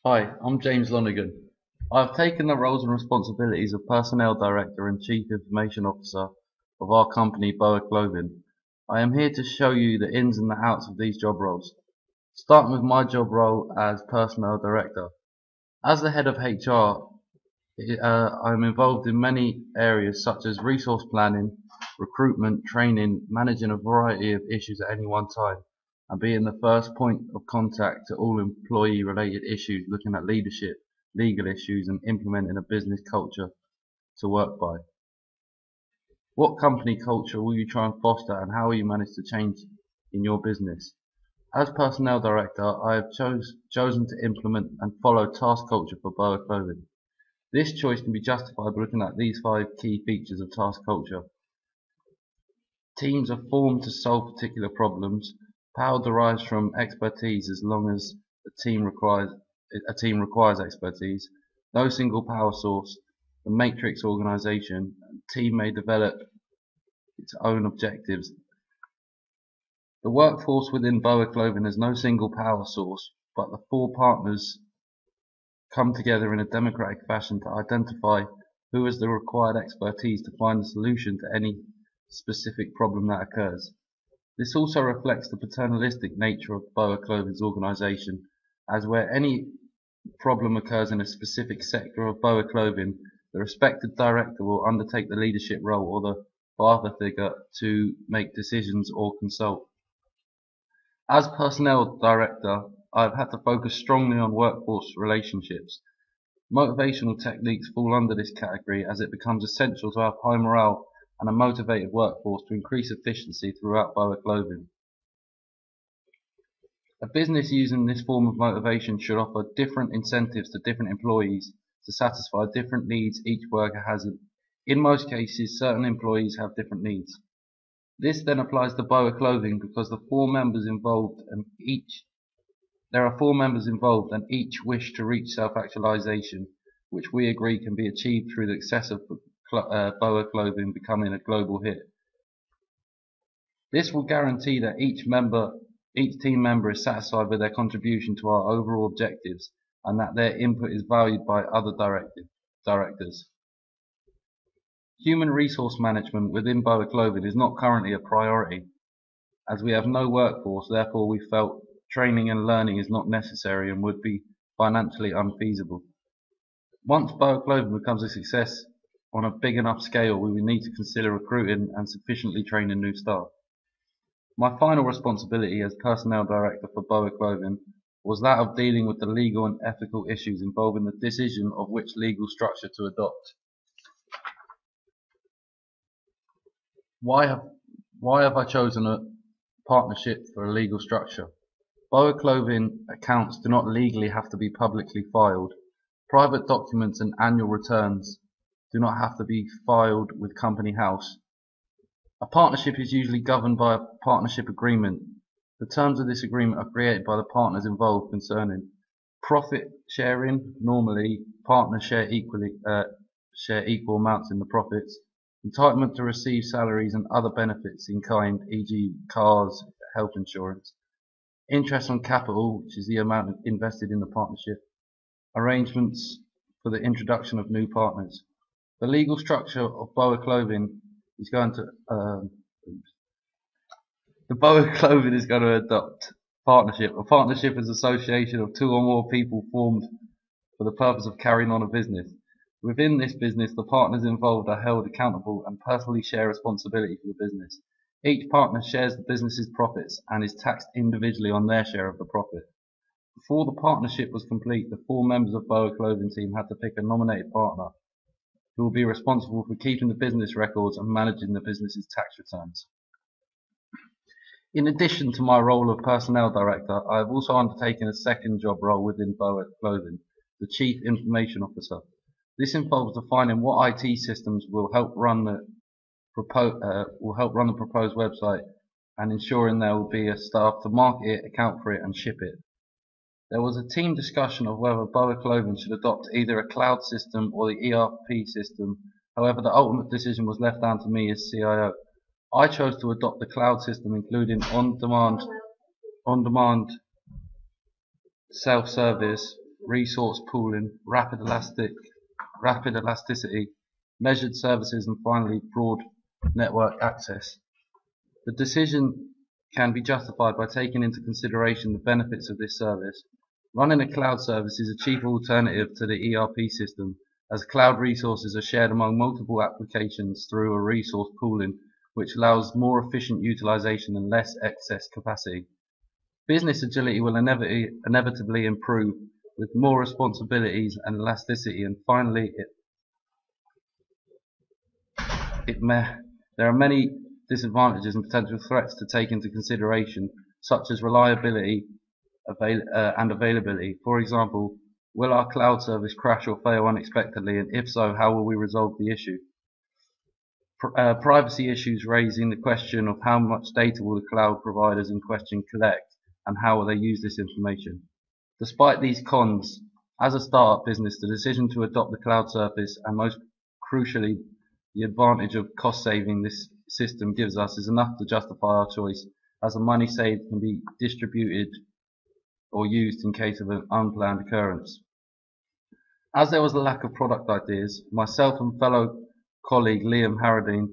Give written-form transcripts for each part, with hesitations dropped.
Hi, I'm James Lonergan. I have taken the roles and responsibilities of Personnel Director and Chief Information Officer of our company, Boa Clothing. I am here to show you the ins and the outs of these job roles. Starting with my job role as Personnel Director. As the head of HR, I am involved in many areas such as resource planning, recruitment, training, managing a variety of issues at any one time, and being the first point of contact to all employee related issues, looking at leadership, legal issues, and implementing a business culture to work by. What company culture will you try and foster, and how will you manage to change in your business? As Personnel Director, I have chosen to implement and follow task culture for Boa Clothing. This choice can be justified by looking at these 5 key features of task culture. Teams are formed to solve particular problems. Power derives from expertise as long as a team requires expertise. No single power source. The matrix organization. A team may develop its own objectives. The workforce within Boa Clothing has no single power source, but the 4 partners come together in a democratic fashion to identify who has the required expertise to find a solution to any specific problem that occurs. This also reflects the paternalistic nature of Boa Clothing's organisation, as where any problem occurs in a specific sector of Boa Clothing, the respected director will undertake the leadership role or the father figure to make decisions or consult. As Personnel Director, I have had to focus strongly on workforce relationships. Motivational techniques fall under this category as it becomes essential to have high morale and a motivated workforce to increase efficiency throughout Boa Clothing. A business using this form of motivation should offer different incentives to different employees to satisfy different needs each worker has. In most cases, certain employees have different needs. This then applies to Boa Clothing because there are 4 members involved and each wish to reach self-actualization, which we agree can be achieved through the success of Boa Clothing becoming a global hit. This will guarantee that each team member is satisfied with their contribution to our overall objectives and that their input is valued by other directors. Human resource management within Boa Clothing is not currently a priority. As we have no workforce, therefore we felt training and learning is not necessary and would be financially unfeasible. Once Boa Clothing becomes a success on a big enough scale, we will need to consider recruiting and sufficiently training new staff. My final responsibility as Personnel Director for Boa Clothing was that of dealing with the legal and ethical issues involving the decision of which legal structure to adopt. Why have I chosen a partnership for a legal structure? Boa Clothing accounts do not legally have to be publicly filed. Private documents and annual returns do not have to be filed with Company House. A partnership is usually governed by a partnership agreement. The terms of this agreement are created by the partners involved concerning profit sharing. Normally, partners share equal amounts in the profits. Entitlement to receive salaries and other benefits in kind, e.g. cars, health insurance. Interest on capital, which is the amount invested in the partnership. Arrangements for the introduction of new partners. The legal structure of Boa Clothing is going to adopt partnership. A partnership is an association of 2 or more people formed for the purpose of carrying on a business. Within this business, the partners involved are held accountable and personally share responsibility for the business. Each partner shares the business's profits and is taxed individually on their share of the profit. Before the partnership was complete, the 4 members of Boa Clothing team had to pick a nominated partner who will be responsible for keeping the business records and managing the business's tax returns. In addition to my role of Personnel Director, I have also undertaken a second job role within Boa Clothing, the Chief Information Officer. This involves defining what IT systems will help run the proposed website and ensuring there will be a staff to market it, account for it and ship it. There was a team discussion of whether Boa Clothing should adopt either a cloud system or the ERP system. However, the ultimate decision was left down to me as CIO. I chose to adopt the cloud system, including on-demand self-service resource pooling, rapid elasticity, measured services, and finally broad network access. The decision can be justified by taking into consideration the benefits of this service. Running a cloud service is a cheaper alternative to the ERP system, as cloud resources are shared among multiple applications through a resource pooling, which allows more efficient utilization and less excess capacity. Business agility will inevitably improve with more responsibilities and elasticity, and finally, there are many disadvantages and potential threats to take into consideration, such as reliability and availability. For example, will our cloud service crash or fail unexpectedly, and if so, how will we resolve the issue? Privacy issues, raising the question of how much data will the cloud providers in question collect, and how will they use this information. Despite these cons, as a startup business, the decision to adopt the cloud service, and most crucially the advantage of cost saving this system gives us, is enough to justify our choice, as the money saved can be distributed or used in case of an unplanned occurrence. As there was a lack of product ideas, myself and fellow colleague Liam Harradine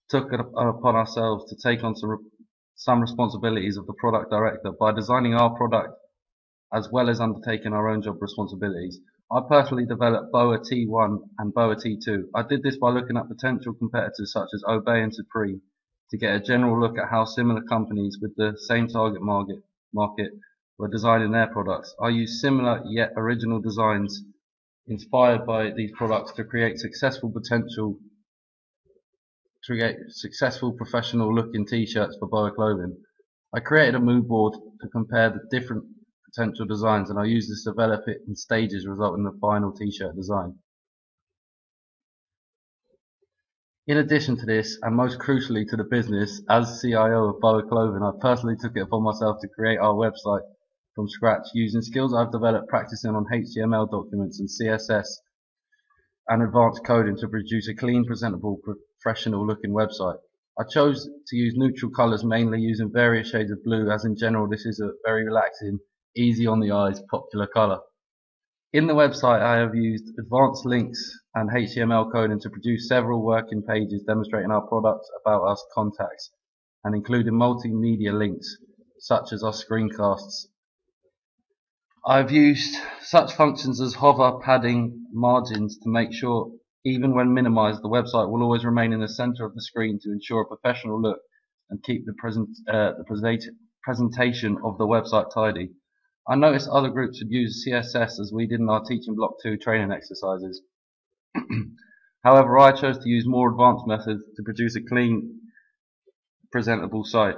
took it upon ourselves to take on some responsibilities of the product director by designing our product as well as undertaking our own job responsibilities. I personally developed BOA T1 and BOA T2. I did this by looking at potential competitors such as Obey and Supreme to get a general look at how similar companies with the same target market were designing their products. I used similar yet original designs inspired by these products to create successful professional looking t-shirts for BOA clothing. I created a mood board to compare the different potential designs, and I used this to develop it in stages, resulting in the final t-shirt design. In addition to this, and most crucially to the business, as CIO of BOA Clothing, I personally took it upon myself to create our website from scratch using skills I've developed practicing on HTML documents and CSS and advanced coding to produce a clean, presentable, professional looking website. I chose to use neutral colours, mainly using various shades of blue, as in general this is a very relaxing, easy on the eyes, popular colour. In the website I have used advanced links and HTML coding to produce several working pages demonstrating our products, about us, contacts, and including multimedia links such as our screencasts. I've used such functions as hover, padding, margins to make sure even when minimized the website will always remain in the center of the screen to ensure a professional look and keep the presentation of the website tidy. I noticed other groups would use CSS as we did in our Teaching Block 2 training exercises. However, I chose to use more advanced methods to produce a clean, presentable site.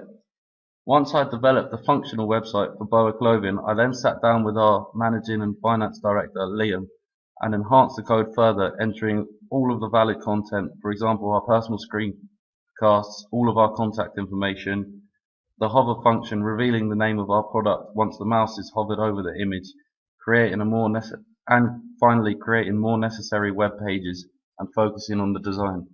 Once I developed a functional website for BOA Clothing, I then sat down with our managing and finance director, Liam, and enhanced the code further, entering all of the valid content, for example, our personal screencasts, all of our contact information, the hover function revealing the name of our product once the mouse is hovered over the image, finally creating more necessary web pages and focusing on the design.